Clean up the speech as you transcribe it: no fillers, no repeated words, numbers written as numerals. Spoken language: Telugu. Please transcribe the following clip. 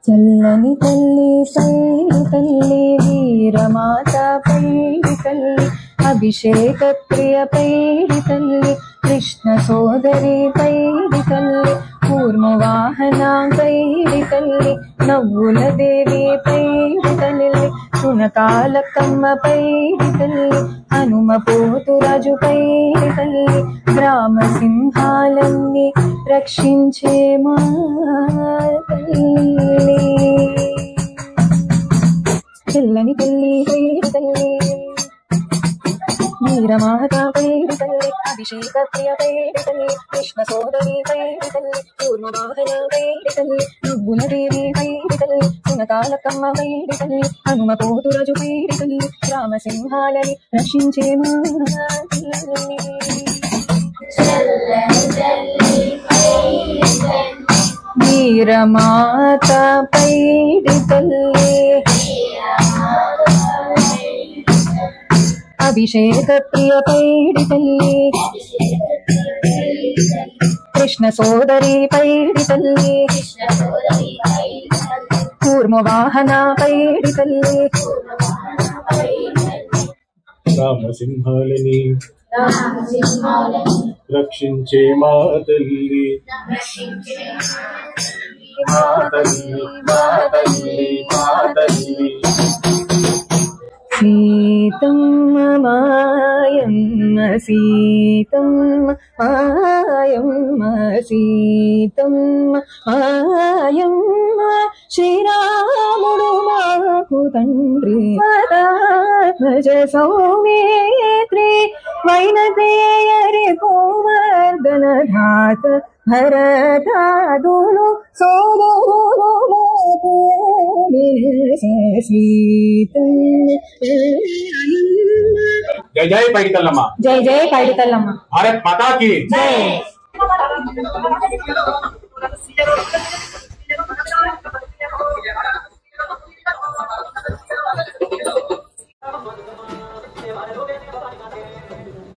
చల్లని తల్లి పైడి తల్లి వీరమాత పైడి తల్లి అభిషేక ప్రియ పైడి తల్లి కృష్ణ సోదరి పైడి తల్లి కూర్మవాహన పైడి తల్లి నవ్వుల దేవి పైడి తల్లి శునకాలకమ్మ పైడి తల్లి హనుమ పోతురాజు పైడి తల్లి గ్రామ సింహాలన్నీ రక్షించే మా తల్లి చెల్లని తల్లి పైడి తల్లి వీరమాత పైడి తల్లి అభిషేక ప్రియ పైడి తల్లి కృష్ణ సోదరి పైడి తల్లి కూర్మవాహన పైడి తల్లి నువ్వుల దేవి పైడి తల్లి శునకాలకమ్మ పైడి తల్లి హనుమ పోతురాజు పైడి తల్లి రామ సింహాలని రక్షించే మా తల్లి వీరమాత పైడి తల్లి అభిషేక ప్రియ పైడి తల్లి కృష్ణ సోదరి పైడి తల్లి కూర్మవాహన పైడి తల్లి రామసింహాలని రక్షించే మా తల్లి మా తల్లి మా తల్లి మా తల్లి సీతమ్మ మాయమ్మ సీతమ్మ మాయమ్మ సీతమ్మ మాయమ్మ శ్రీరాముడు మాకు తండ్రి పదాత్మజ సౌమిత్రి వైనతేయరి గోవర్ధన ధాత భరతాదులు సోదరులు జై జై పైడి తల్లమ్మ జై జై పైడి తల్లమ్మ భారత్ మాతా కీ జై